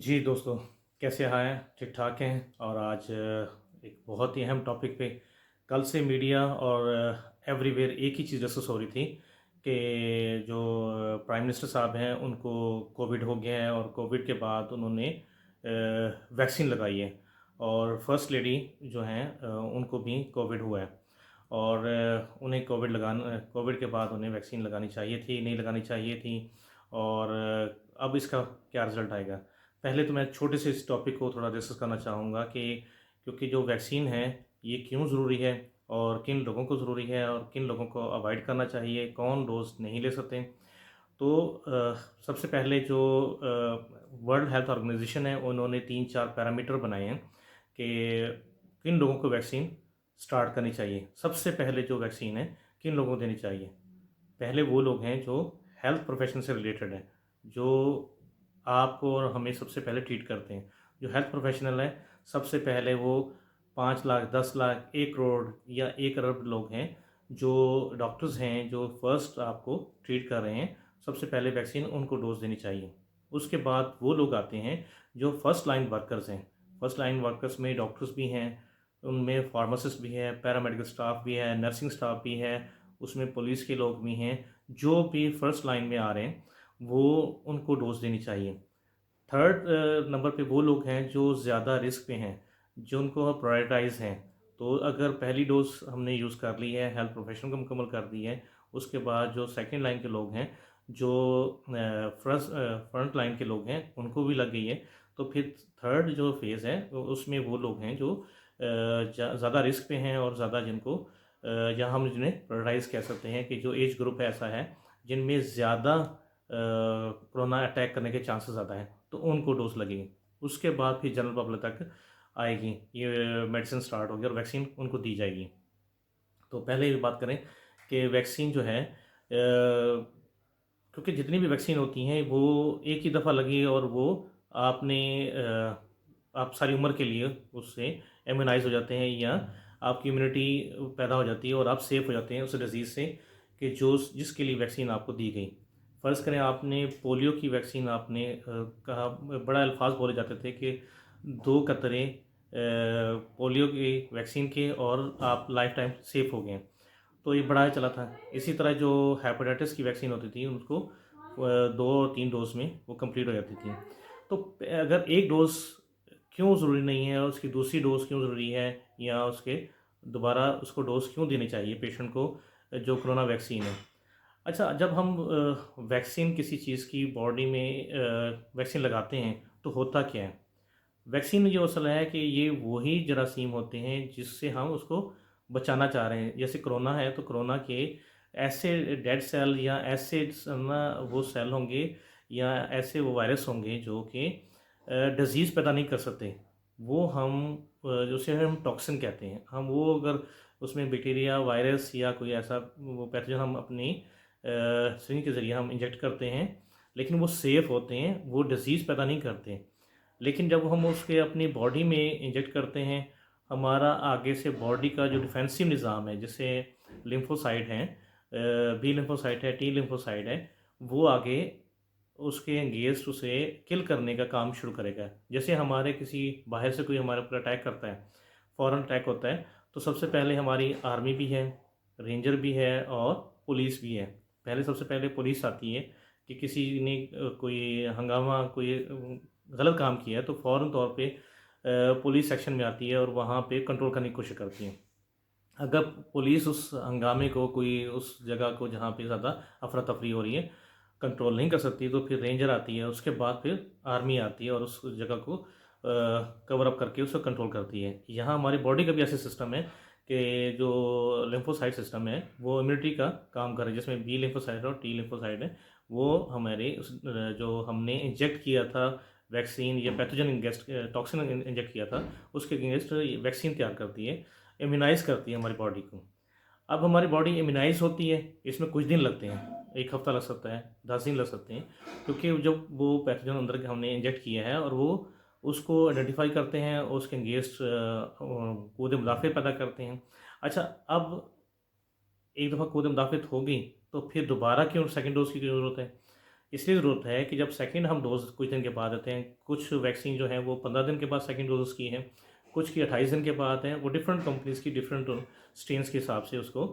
जी दोस्तों, कैसे हैं? ठीक ठाक हैं। और आज एक बहुत ही अहम टॉपिक पे कल से मीडिया और एवरीवेयर एक ही चीज़ डिस्कस हो रही थी कि जो प्राइम मिनिस्टर साहब हैं उनको कोविड हो गया है और कोविड के बाद उन्होंने वैक्सीन लगाई है। और फर्स्ट लेडी जो हैं उनको भी कोविड हुआ है। और उन्हें कोविड के बाद उन्हें वैक्सीन लगानी चाहिए थी, नहीं लगानी चाहिए थी। और अब इसका क्या रिज़ल्ट आएगा? पहले तो मैं छोटे से इस टॉपिक को थोड़ा डिस्कस करना चाहूँगा कि क्योंकि जो वैक्सीन है ये क्यों ज़रूरी है और किन लोगों को ज़रूरी है और किन लोगों को अवॉइड करना चाहिए, कौन डोज़ नहीं ले सकते। तो सबसे पहले जो वर्ल्ड हेल्थ ऑर्गेनाइजेशन है उन्होंने 3-4 पैरामीटर बनाए हैं कि किन लोगों को वैक्सीन स्टार्ट करनी चाहिए। सबसे पहले जो वैक्सीन है किन लोगों को देनी चाहिए? पहले वो लोग हैं जो हेल्थ प्रोफेशन से रिलेटेड हैं, जो आपको और हमें सबसे पहले ट्रीट करते हैं। जो हेल्थ प्रोफेशनल है सबसे पहले वो 5 लाख, 10 लाख, 1 करोड़ या 1 अरब लोग हैं जो डॉक्टर्स हैं जो फर्स्ट आपको ट्रीट कर रहे हैं। सबसे पहले वैक्सीन उनको डोज देनी चाहिए। उसके बाद वो लोग आते हैं जो फर्स्ट लाइन वर्कर्स हैं। फर्स्ट लाइन वर्कर्स में डॉक्टर्स भी हैं, उनमें फार्मासिस्ट भी है, पैरामेडिकल स्टाफ भी है, नर्सिंग स्टाफ भी है, उसमें पुलिस के लोग भी हैं। जो भी फर्स्ट लाइन में आ रहे हैं वो उनको डोज देनी चाहिए। थर्ड नंबर पे वो लोग हैं जो ज़्यादा रिस्क पे हैं, जो उनको प्रायोरिटाइज हैं। तो अगर पहली डोज हमने यूज़ कर ली है, हेल्थ प्रोफेशनल को मुकम्मल कर दी है, उसके बाद जो सेकंड लाइन के लोग हैं, जो फ्रंट लाइन के लोग हैं, उनको भी लग गई है। तो फिर थर्ड जो फेज़ है उसमें वो लोग हैं जो ज़्यादा रिस्क पे हैं और ज़्यादा जिनको या हम जिन्हें प्रायोरिटाइज कह सकते हैं कि जो एज ग्रुप ऐसा है जिनमें ज़्यादा कोरोना अटैक करने के चांसेस ज़्यादा हैं, तो उनको डोज लगेगी। उसके बाद फिर जनरल पब्लिक तक आएगी, ये मेडिसिन स्टार्ट होगी और वैक्सीन उनको दी जाएगी। तो पहले ये बात करें कि वैक्सीन जो है क्योंकि जितनी भी वैक्सीन होती हैं वो एक ही दफ़ा लगी और वो आपने आप सारी उम्र के लिए उससे इम्यूनाइज हो जाते हैं या आपकी इम्यूनिटी पैदा हो जाती है और आप सेफ हो जाते हैं उस डिज़ीज़ से कि जो जिसके लिए वैक्सीन आपको दी गई। फ़र्ज़ करें आपने पोलियो की वैक्सीन आपने कहा, बड़ा अल्फाज बोले जाते थे कि 2 कतरे पोलियो की वैक्सीन के और आप लाइफ टाइम सेफ हो गए। तो ये बढ़ाया चला था। इसी तरह जो हेपेटाइटिस की वैक्सीन होती थी उनको 2 और 3 डोज़ में वो कंप्लीट हो जाती थी। तो अगर एक डोज़ क्यों ज़रूरी नहीं है और उसकी दूसरी डोज़ क्यों ज़रूरी है या उसके दोबारा उसको डोज़ क्यों देनी चाहिए पेशेंट को, जो कोरोना वैक्सीन है। अच्छा, जब हम वैक्सीन किसी चीज़ की बॉडी में वैक्सीन लगाते हैं तो होता क्या है? वैक्सीन में ये मसला है कि ये वही जरासीम होते हैं जिससे हम उसको बचाना चाह रहे हैं। जैसे कोरोना है तो कोरोना के ऐसे डेड सेल या ऐसे ना वो सेल होंगे या ऐसे वो वायरस होंगे जो कि डिज़ीज़ पैदा नहीं कर सकते। वो हम उसे हम टॉक्सिन कहते हैं। हम वो अगर उसमें बैक्टीरिया, वायरस या कोई ऐसा वो पैथोजन हम अपनी सिरिंज के ज़रिए हम इंजेक्ट करते हैं, लेकिन वो सेफ़ होते हैं, वो डिज़ीज़ पैदा नहीं करते। लेकिन जब हम उसके अपनी बॉडी में इंजेक्ट करते हैं, हमारा आगे से बॉडी का जो डिफेंसिव निज़ाम है, जैसे लिम्फोसाइट हैं, बी लिम्फोसाइट है, टी लिम्फोसाइट है, वो आगे उसके अगेंस्ट उसे किल करने का काम शुरू करेगा। जैसे हमारे किसी बाहर से कोई हमारे ऊपर अटैक करता है, फ़ौरन अटैक होता है, तो सबसे पहले हमारी आर्मी भी है, रेंजर भी है और पुलिस भी है। पहले सबसे पहले पुलिस आती है कि किसी ने कोई हंगामा, कोई गलत काम किया है तो फ़ौरन तौर पे पुलिस एक्शन में आती है और वहाँ पे कंट्रोल करने की कोशिश करती है। अगर पुलिस उस हंगामे को, कोई उस जगह को जहाँ पे ज़्यादा अफरा-तफरी हो रही है, कंट्रोल नहीं कर सकती, तो फिर रेंजर आती है, उसके बाद फिर आर्मी आती है और उस जगह को कवर अप करके उसको कंट्रोल करती है। यहाँ हमारी बॉडी का भी ऐसे सिस्टम है कि जो लिम्फोसाइट सिस्टम है, वो इम्यूनिटी का काम कर रहा है, जिसमें बी लिम्फोसाइट और टी लिम्फोसाइट है, वो हमारे जो हमने इंजेक्ट किया था वैक्सीन या पैथोजन इंगेस्ट टॉक्सिन इंजेक्ट किया था, उसके अगेंस्ट वैक्सीन तैयार करती है, इम्यूनाइज़ करती है हमारी बॉडी को। अब हमारी बॉडी इम्यूनाइज़ होती है, इसमें कुछ दिन लगते हैं, 1 हफ़्ता लग सकता है, 10 दिन लग सकते हैं, क्योंकि जब वो पैथोजन अंदर के हमने इंजेक्ट किया है और वो उसको आइडेंटिफ़ाई करते हैं और उसके अगेंस्ट कूद मुदाफ़िर पैदा करते हैं। अच्छा, अब एक दफ़ा कूद मुदाफ़िर हो गई, तो फिर दोबारा क्यों सेकंड डोज़ की ज़रूरत है? इसलिए ज़रूरत है कि जब सेकंड हम डोज़ कुछ दिन के बाद देते हैं, कुछ वैक्सीन जो है वो 15 दिन के बाद सेकंड डोज़ की है, कुछ की 28 दिन के बाद है, वो डिफरेंट कंपनीज़ की डिफरेंट स्ट्रेन्स के हिसाब से उसको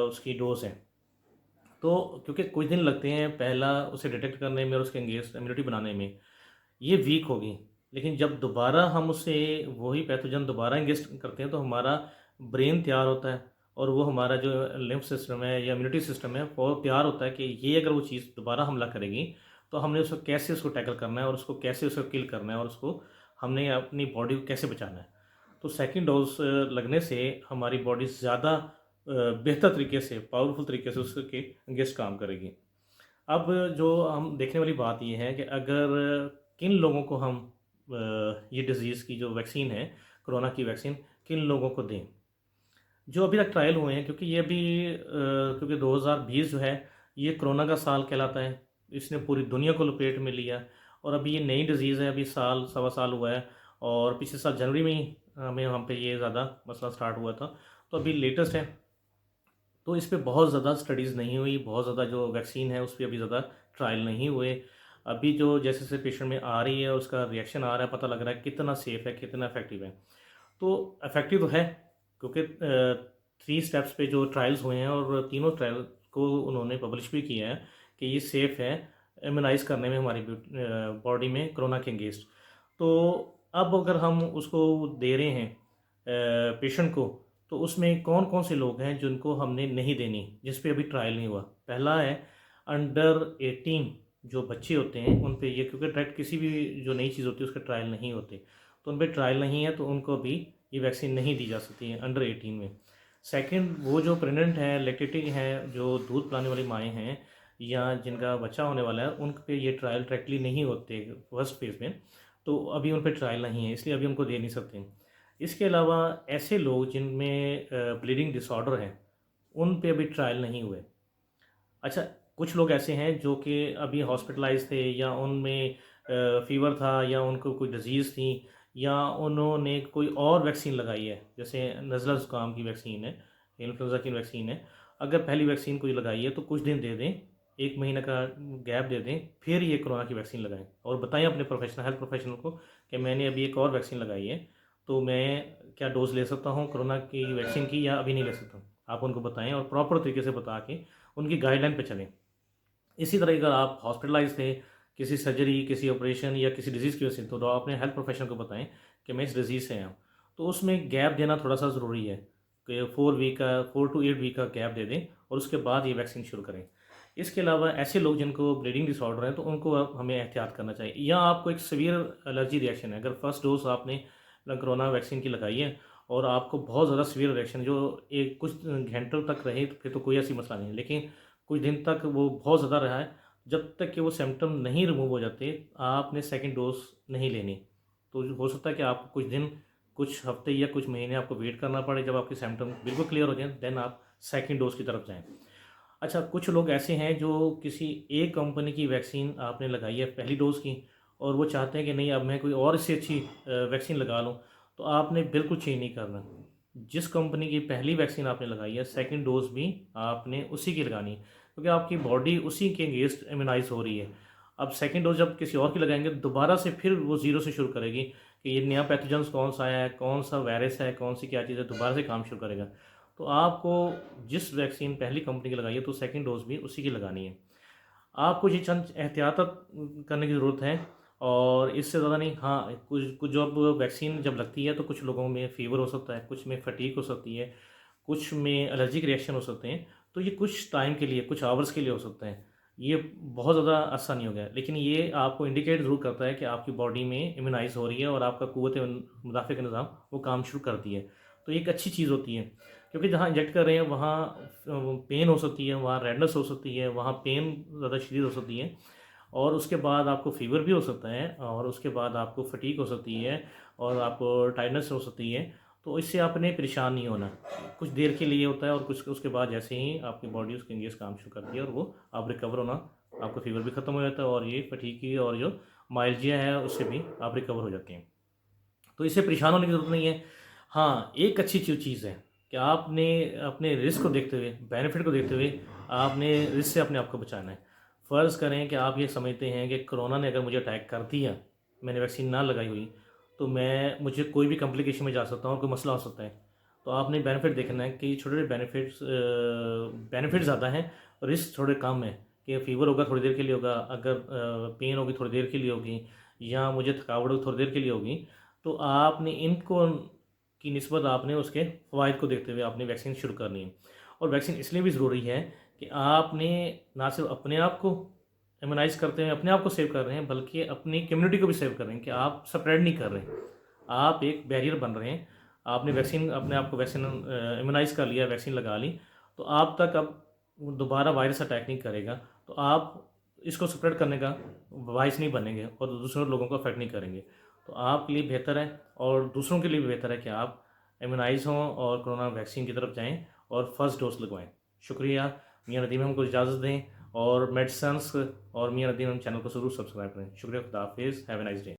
उसकी डोज़ है। तो क्योंकि कुछ दिन लगते हैं पहला उसे डिटेक्ट करने में और उसके अगेंस्ट इम्यूनिटी बनाने में, ये वीक होगी। लेकिन जब दोबारा हम उसे वही पैथोजन दोबारा इंगेस्ट करते हैं तो हमारा ब्रेन तैयार होता है और वो हमारा जो लिम्फ सिस्टम है या इम्यूनिटी सिस्टम है वो तैयार होता है कि ये अगर वो चीज़ दोबारा हमला करेगी तो हमने उसको कैसे उसको टैकल करना है और उसको कैसे उसको किल करना है और उसको हमने अपनी बॉडी को कैसे बचाना है। तो सेकंड डोज लगने से हमारी बॉडी ज़्यादा बेहतर तरीके से पावरफुल तरीके से उसके अगेंस्ट काम करेगी। अब जो हम देखने वाली बात ये है कि अगर किन लोगों को हम ये डिज़ीज़ की जो वैक्सीन है, कोरोना की वैक्सीन, किन लोगों को दें। जो अभी तक ट्रायल हुए हैं क्योंकि ये अभी क्योंकि 2020 जो है ये कोरोना का साल कहलाता है, इसने पूरी दुनिया को लपेट में लिया और अभी ये नई डिज़ीज़ है, अभी साल सवा साल हुआ है और पिछले साल जनवरी में ही हमें हम पे ये ज़्यादा मसला स्टार्ट हुआ था, तो अभी लेटेस्ट है। तो इस पे बहुत ज़्यादा स्टडीज़ नहीं हुई, बहुत ज़्यादा जो वैक्सीन है उस पे अभी ज़्यादा ट्रायल नहीं हुए। अभी जो जैसे जैसे पेशेंट में आ रही है उसका रिएक्शन आ रहा है, पता लग रहा है कितना सेफ़ है, कितना इफ़ेक्टिव है। तो इफ़ेक्टिव तो है क्योंकि 3 स्टेप्स पे जो ट्रायल्स हुए हैं और तीनों ट्रायल को उन्होंने पब्लिश भी किया है कि ये सेफ़ है इम्यूनाइज़ करने में हमारी बॉडी में कोरोना के अगेंस्ट। तो अब अगर हम उसको दे रहे हैं पेशेंट को, तो उसमें कौन-कौन से लोग हैं जिनको हमने नहीं देनी, जिस पे अभी ट्रायल नहीं हुआ। पहला है अंडर 18 जो बच्चे होते हैं उन पे ये, क्योंकि डायरेक्ट किसी भी जो नई चीज़ होती है उसके ट्रायल नहीं होते, तो उन पे ट्रायल नहीं है तो उनको अभी ये वैक्सीन नहीं दी जा सकती है अंडर 18 में। सेकंड, वो जो प्रेग्नेंट हैं, लैक्टेटिंग हैं, जो दूध पिलाने वाली माएँ हैं या जिनका बच्चा होने वाला है, उन पे ये ट्रायल डायरेक्टली नहीं होते फर्स्ट फेज़ में, तो अभी उन पे ट्रायल नहीं है, इसलिए अभी उनको दे नहीं सकते। इसके अलावा ऐसे लोग जिनमें ब्लीडिंग डिसऑर्डर है, उन पे अभी ट्रायल नहीं हुए। अच्छा, कुछ लोग ऐसे हैं जो कि अभी हॉस्पिटलाइज़ थे या उनमें फ़ीवर था या उनको कोई डिज़ीज़ थी या उन्होंने कोई और वैक्सीन लगाई है, जैसे नज़ला ज़ुकाम की वैक्सीन है, इन्फ्लुएंज़ा की वैक्सीन है। अगर पहली वैक्सीन कोई लगाई है तो कुछ दिन दे दें, 1 महीने का गैप दे दें, फिर ये कोरोना की वैक्सीन लगाएँ और बताएँ अपने हेल्थ प्रोफ़ेशनल को कि मैंने अभी एक और वैक्सीन लगाई है, तो मैं क्या डोज़ ले सकता हूँ कोरोना की वैक्सीन की या अभी नहीं ले सकता हूँ? आप उनको बताएँ और प्रॉपर तरीके से बता के उनकी गाइडलाइन पे चलें। इसी तरह अगर आप हॉस्पिटलाइज़ थे, किसी सर्जरी, किसी ऑपरेशन या किसी डिज़ीज़ की वजह से, तो आप अपने हेल्थ प्रोफेशनल को बताएँ कि मैं इस डिज़ीज़ से हूँ। तो उसमें गैप देना थोड़ा-सा ज़रूरी है कि 4 टू 8 वीक का गैप दे दें और उसके बाद ये वैक्सीन शुरू करें। इसके अलावा ऐसे लोग जिनको ब्लीडिंग डिसऑर्डर है, तो उनको अब हमें एहतियात करना चाहिए या आपको एक सीवियर एलर्जी रिएक्शन है, अगर फर्स्ट डोज़ आपने कोरोना वैक्सीन की लगाई है और आपको बहुत ज़्यादा सीवियर रिएक्शन जो एक कुछ घंटों तक रहे, तो फिर तो कोई ऐसी मसला नहीं है। लेकिन कुछ दिन तक वो बहुत ज़्यादा रहा है, जब तक कि वो सिम्पटम नहीं रिमूव हो जाते, आपने सेकंड डोज़ नहीं लेनी। तो हो सकता है कि आपको कुछ दिन, कुछ हफ्ते या कुछ महीने आपको वेट करना पड़े, जब आपके सिम्पटम बिल्कुल क्लियर हो जाएँ, देन आप सेकंड डोज़ की तरफ जाएँ। अच्छा, कुछ लोग ऐसे हैं जो किसी एक कंपनी की वैक्सीन आपने लगाई है पहली डोज़ की और वो चाहते हैं कि नहीं अब मैं कोई और इससे अच्छी वैक्सीन लगा लूँ, तो आपने बिल्कुल चेंज नहीं करना। जिस कंपनी की पहली वैक्सीन आपने लगाई है, सेकंड डोज़ भी आपने उसी की लगानी है, क्योंकि आपकी बॉडी उसी के अगेंस्ट इम्यूनाइज़ हो रही है। अब सेकंड डोज़ जब किसी और की लगाएँगे, दोबारा से फिर वो ज़ीरो से शुरू करेगी कि ये नया पैथोजेन्स कौन-सा आया है, कौन-सा वायरस है, कौन-सी क्या चीज़ है, दोबारा से काम शुरू करेगा। तो आपको जिस वैक्सीन पहली कंपनी की लगाई है, तो सेकंड डोज़ भी उसी की लगानी है। आपको ये चंद एहतियात करने की ज़रूरत है और इससे ज़्यादा नहीं। हाँ, कुछ कुछ जब वैक्सीन जब लगती है तो कुछ लोगों में फ़ीवर हो सकता है, कुछ में फटीग हो सकती है, कुछ में एलर्जिक रिएक्शन हो सकते हैं। तो ये कुछ टाइम के लिए, कुछ आवर्स के लिए हो सकते हैं। ये बहुत ज़्यादा असर नहीं होगा, लेकिन ये आपको इंडिकेट ज़रूर करता है कि आपकी बॉडी में इम्यूनाइज़ हो रही है और आपका क़ुव्वत-ए-मुदाफ़ा का निज़ाम वो काम शुरू करती है। तो ये एक अच्छी चीज़ होती है, क्योंकि जहाँ इंजेक्ट कर रहे हैं वहाँ पेन हो सकती है, वहाँ रेडनेस हो सकती है, वहाँ पेन ज़्यादा शदीद हो सकती है और उसके बाद आपको फ़ीवर भी हो सकता है और उसके बाद आपको फटीग हो सकती है और आपको टायर्डनेस हो सकती है। तो इससे आपने परेशान नहीं होना। कुछ देर के लिए होता है और कुछ उसके बाद जैसे ही आपकी बॉडी उसके अगेंस्ट काम शुरू करती है और वो आप रिकवर होना, आपका फ़ीवर भी ख़त्म हो जाता है और ये फटीग की और जो माइल्जिया है उससे भी आप रिकवर हो जाते हैं। तो इससे परेशान होने की ज़रूरत नहीं है। हाँ, एक अच्छी चीज़ है कि आपने अपने रिस्क को देखते हुए, बेनिफिट को देखते हुए आपने रिस्क से अपने आप को बचाना है। फ़र्ज़ करें कि आप ये समझते हैं कि कोरोना ने अगर मुझे अटैक कर दिया, मैंने वैक्सीन ना लगाई हुई, तो मुझे कोई भी कॉम्प्लिकेशन में जा सकता हूँ और कोई मसला हो सकता है। तो आपने बेनिफिट देखना है कि छोटे-छोटे बेनिफिट ज़्यादा हैं, रिस्क थोड़े कम है कि फ़ीवर होगा थोड़ी देर के लिए होगा, अगर पेन होगी थोड़ी देर के लिए होगी या मुझे थकावट होगी थोड़ी देर के लिए होगी, तो आपने इनको की निस्बत आपने उसके फ़वाइद को देखते हुए आपने वैक्सीन शुरू करनी है। और वैक्सीन इसलिए भी ज़रूरी है कि आपने ना सिर्फ अपने आप को इम्यूनाइज़ करते हैं, अपने आप को सेव कर रहे हैं, बल्कि अपनी कम्युनिटी को भी सेव कर रहे हैं कि आप स्प्रेड नहीं कर रहे हैं। आप एक बैरियर बन रहे हैं। आपने वैक्सीन अपने आप को इम्यूनाइज़ कर लिया, वैक्सीन लगा ली, तो आप तक अब दोबारा वायरस अटैक नहीं करेगा। तो आप इसको स्प्रेड करने का बाइस नहीं बनेंगे और दूसरे लोगों को अफेक्ट नहीं करेंगे। तो आपके लिए बेहतर है और दूसरों के लिए भी बेहतर है कि आप इम्यूनाइज़ हों और कोरोना वैक्सीन की तरफ जाएँ और फर्स्ट डोज़ लगवाएँ। शुक्रिया। मियाँ नदीम हमको इजाज़त दें और मेडिसिन्स और मियाँ नदीम हम चैनल को ज़रूर सब्सक्राइब करें। शुक्रिया, खुदा हाफ़िज़, हैव अ नाइस डे।